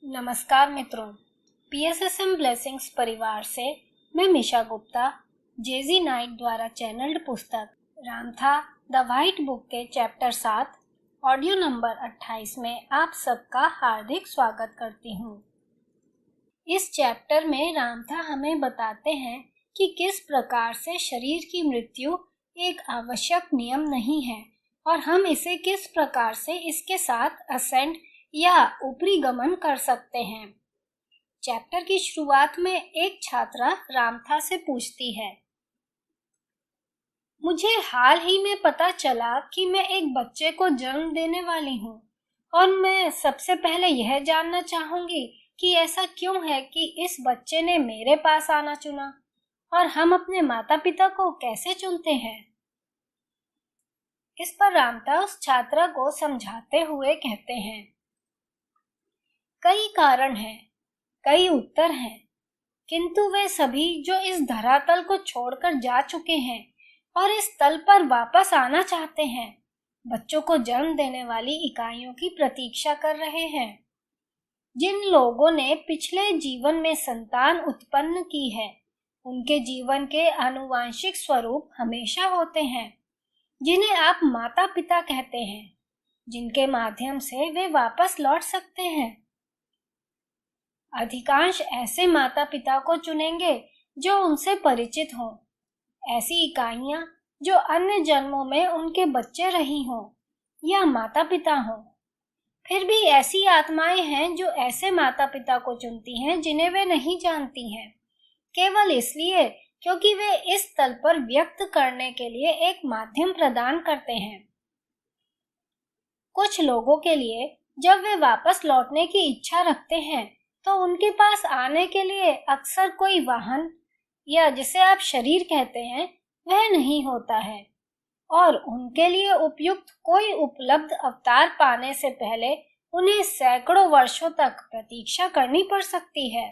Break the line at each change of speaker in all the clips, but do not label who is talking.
नमस्कार मित्रों, PSSM blessings परिवार से मैं मिशा गुप्ता जेजी नाइट द्वारा चैनल्ड पुस्तक रामथा द व्हाइट बुक के चैप्टर 7 ऑडियो नंबर 28 में आप सबका हार्दिक स्वागत करती हूँ। इस चैप्टर में रामथा हमें बताते हैं कि किस प्रकार से शरीर की मृत्यु एक आवश्यक नियम नहीं है और हम इसे किस प्रकार से इसके साथ असेंड या ऊपरी गमन कर सकते हैं। चैप्टर की शुरुआत में एक छात्रा रामथा से पूछती है, मुझे हाल ही में पता चला कि मैं एक बच्चे को जन्म देने वाली हूँ और मैं सबसे पहले यह जानना चाहूंगी कि ऐसा क्यों है कि इस बच्चे ने मेरे पास आना चुना और हम अपने माता पिता को कैसे चुनते हैं। इस पर रामथा उस छात्रा को समझाते हुए कहते हैं, कई कारण हैं, कई उत्तर हैं, किंतु वे सभी जो इस धरातल को छोड़कर जा चुके हैं और इस तल पर वापस आना चाहते हैं, बच्चों को जन्म देने वाली इकाइयों की प्रतीक्षा कर रहे हैं। जिन लोगों ने पिछले जीवन में संतान उत्पन्न की है, उनके जीवन के आनुवांशिक स्वरूप हमेशा होते हैं, जिन्हें आप माता पिता कहते हैं, जिनके माध्यम से वे वापस लौट सकते हैं। अधिकांश ऐसे माता पिता को चुनेंगे जो उनसे परिचित हों, ऐसी इकाइयां जो अन्य जन्मों में उनके बच्चे रही हों या माता पिता हों। फिर भी ऐसी आत्माएं हैं जो ऐसे माता पिता को चुनती हैं जिन्हें वे नहीं जानती हैं, केवल इसलिए क्योंकि वे इस तल पर व्यक्त करने के लिए एक माध्यम प्रदान करते हैं। कुछ लोगों के लिए जब वे वापस लौटने की इच्छा रखते हैं तो उनके पास आने के लिए अक्सर कोई वाहन या जिसे आप शरीर कहते हैं वह नहीं होता है और उनके लिए उपयुक्त कोई उपलब्ध अवतार पाने से पहले उन्हें सैकड़ों वर्षों तक प्रतीक्षा करनी पड़ सकती है।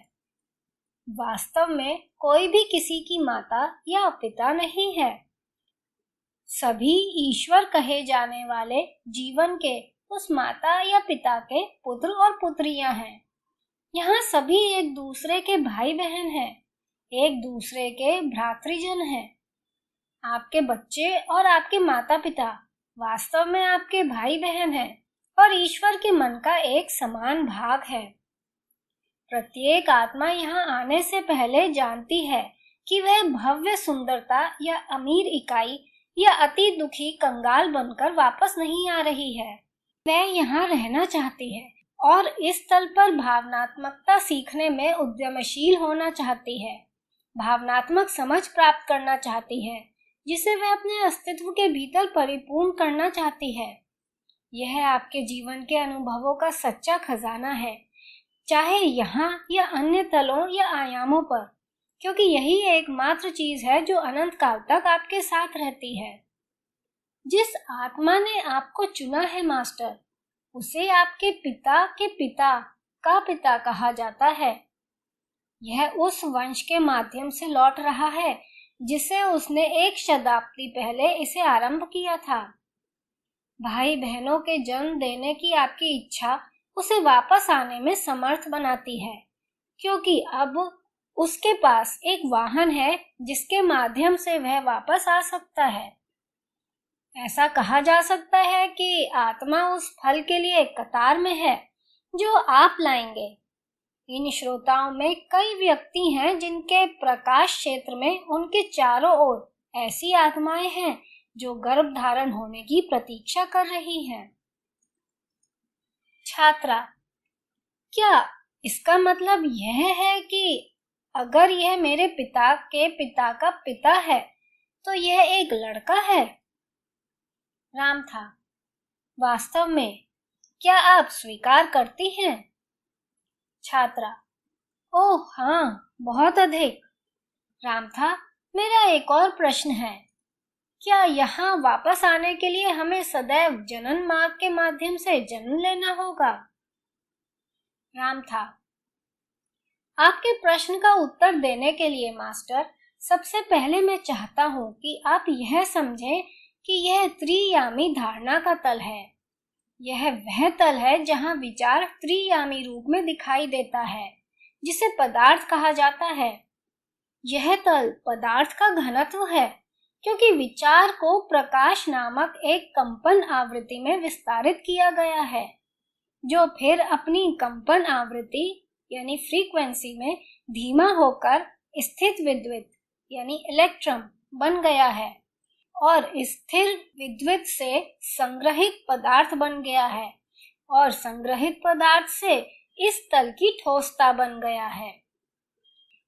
वास्तव में कोई भी किसी की माता या पिता नहीं है। सभी ईश्वर कहे जाने वाले जीवन के उस माता या पिता के पुत्र और पुत्रियां हैं। यहाँ सभी एक दूसरे के भाई बहन हैं, एक दूसरे के भ्रातृजन हैं। आपके बच्चे और आपके माता पिता वास्तव में आपके भाई बहन हैं और ईश्वर के मन का एक समान भाग है। प्रत्येक आत्मा यहाँ आने से पहले जानती है कि वह भव्य सुंदरता या अमीर इकाई या अति दुखी कंगाल बनकर वापस नहीं आ रही है। वह यहाँ रहना चाहती है और इस तल पर भावनात्मकता सीखने में उद्यमशील होना चाहती है, भावनात्मक समझ प्राप्त करना चाहती है, जिसे वह अपने अस्तित्व के भीतर परिपूर्ण करना चाहती है। यह आपके जीवन के अनुभवों का सच्चा खजाना है, चाहे यहाँ या अन्य तलों या आयामों पर, क्योंकि यही एकमात्र चीज है जो अनंत काल तक आपके साथ रहती है। जिस आत्मा ने आपको चुना है मास्टर, उसे आपके पिता के पिता का पिता कहा जाता है। यह उस वंश के माध्यम से लौट रहा है जिसे उसने एक शताब्दी पहले इसे आरंभ किया था। भाई बहनों के जन्म देने की आपकी इच्छा उसे वापस आने में समर्थ बनाती है, क्योंकि अब उसके पास एक वाहन है जिसके माध्यम से वह वापस आ सकता है। ऐसा कहा जा सकता है कि आत्मा उस फल के लिए कतार में है जो आप लाएंगे। इन श्रोताओं में कई व्यक्ति हैं जिनके प्रकाश क्षेत्र में उनके चारों ओर ऐसी आत्माएं हैं जो गर्भ धारण होने की प्रतीक्षा कर रही हैं। छात्रा, क्या इसका मतलब यह है कि अगर यह मेरे पिता के पिता का पिता है तो यह एक लड़का है? रामथा, वास्तव में क्या आप स्वीकार करती हैं? छात्रा, ओह हाँ, बहुत अधिक। रामथा, मेरा एक और प्रश्न है, क्या यहाँ वापस आने के लिए हमें सदैव जनन मार्ग के माध्यम से जन्म लेना होगा? रामथा, आपके प्रश्न का उत्तर देने के लिए मास्टर, सबसे पहले मैं चाहता हूँ कि आप यह समझें कि यह त्रियामी धारणा का तल है। यह वह तल है जहाँ विचार त्रियामी रूप में दिखाई देता है, जिसे पदार्थ कहा जाता है। यह तल पदार्थ का घनत्व है, क्योंकि विचार को प्रकाश नामक एक कंपन आवृत्ति में विस्तारित किया गया है, जो फिर अपनी कंपन आवृत्ति यानी फ्रीक्वेंसी में धीमा होकर स्थिर विद्युत यानी इलेक्ट्रॉन बन गया है और स्थिर विद्युत से संग्रहित पदार्थ बन गया है और संग्रहित पदार्थ से इस तल की ठोसता बन गया है।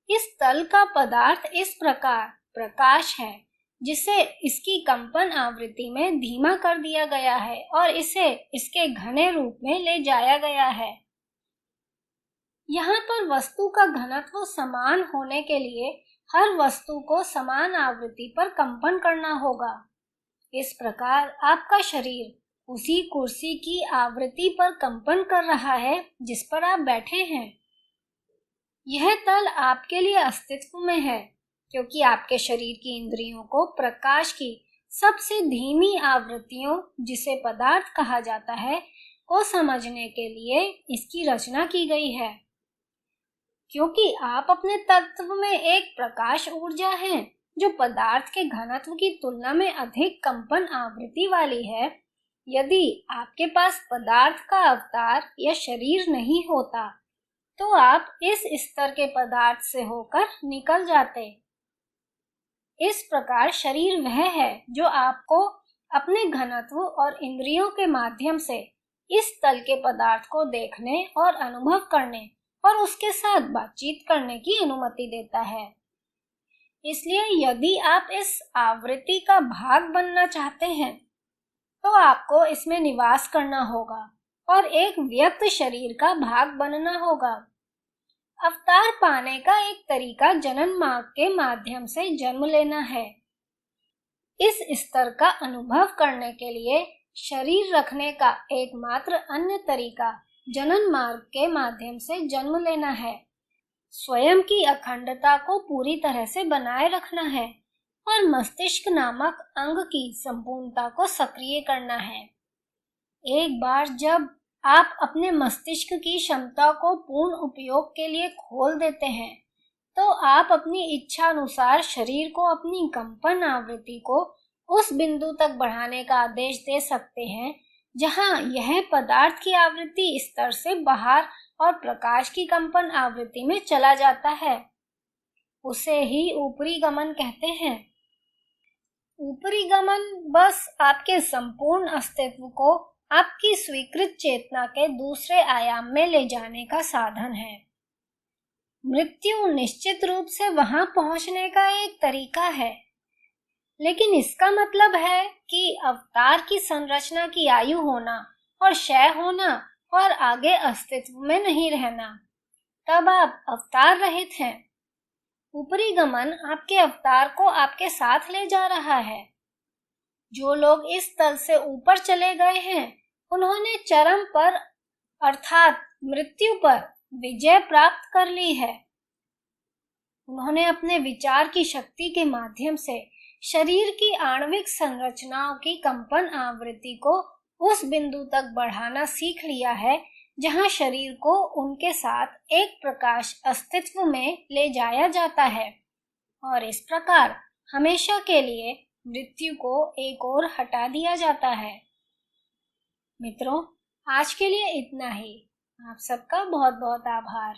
इस तल का पदार्थ इस प्रकार प्रकाश है, जिसे इसकी कंपन आवृत्ति में धीमा कर दिया गया है और इसे इसके घने रूप में ले जाया गया है। यहाँ पर वस्तु का घनत्व समान होने के लिए हर वस्तु को समान आवृत्ति पर कंपन करना होगा। इस प्रकार आपका शरीर उसी कुर्सी की आवृत्ति पर कंपन कर रहा है जिस पर आप बैठे हैं। यह तल आपके लिए अस्तित्व में है, क्योंकि आपके शरीर की इंद्रियों को प्रकाश की सबसे धीमी आवृत्तियों, जिसे पदार्थ कहा जाता है, को समझने के लिए इसकी रचना की गई है। क्योंकि आप अपने तत्व में एक प्रकाश ऊर्जा हैं, जो पदार्थ के घनत्व की तुलना में अधिक कंपन आवृत्ति वाली है। यदि आपके पास पदार्थ का अवतार या शरीर नहीं होता, तो आप इस स्तर के पदार्थ से होकर निकल जाते। इस प्रकार शरीर वह है जो आपको अपने घनत्व और इंद्रियों के माध्यम से इस तल के पदार्थ को देखने और अनुभव करने और उसके साथ बातचीत करने की अनुमति देता है। इसलिए यदि आप इस आवृत्ति का भाग बनना चाहते हैं, तो आपको इसमें निवास करना होगा और एक व्यक्त शरीर का भाग बनना होगा। अवतार पाने का एक तरीका जनन मार्ग के माध्यम से जन्म लेना है। इस स्तर का अनुभव करने के लिए शरीर रखने का एकमात्र अन्य तरीका जनन मार्ग के माध्यम से जन्म लेना है। स्वयं की अखंडता को पूरी तरह से बनाए रखना है और मस्तिष्क नामक अंग की संपूर्णता को सक्रिय करना है। एक बार जब आप अपने मस्तिष्क की क्षमता को पूर्ण उपयोग के लिए खोल देते हैं, तो आप अपनी इच्छा अनुसार शरीर को अपनी कंपन आवृत्ति को उस बिंदु तक बढ़ाने का आदेश दे सकते हैं जहां यह पदार्थ की आवृत्ति स्तर से बाहर और प्रकाश की कंपन आवृत्ति में चला जाता है। उसे ही ऊपरी गमन कहते हैं। ऊपरी गमन बस आपके संपूर्ण अस्तित्व को आपकी स्वीकृत चेतना के दूसरे आयाम में ले जाने का साधन है। मृत्यु निश्चित रूप से वहां पहुंचने का एक तरीका है, लेकिन इसका मतलब है कि अवतार की संरचना की आयु होना और क्षय होना और आगे अस्तित्व में नहीं रहना, तब आप अवतार रहित हैं। ऊपरी गमन आपके अवतार को आपके साथ ले जा रहा है। जो लोग इस तल से ऊपर चले गए हैं, उन्होंने चरम पर अर्थात मृत्यु पर विजय प्राप्त कर ली है। उन्होंने अपने विचार की शक्ति के माध्यम से शरीर की आणविक संरचनाओं की कंपन आवृत्ति को उस बिंदु तक बढ़ाना सीख लिया है जहां शरीर को उनके साथ एक प्रकाश अस्तित्व में ले जाया जाता है और इस प्रकार हमेशा के लिए मृत्यु को एक ओर हटा दिया जाता है। मित्रों, आज के लिए इतना ही। आप सबका बहुत बहुत आभार।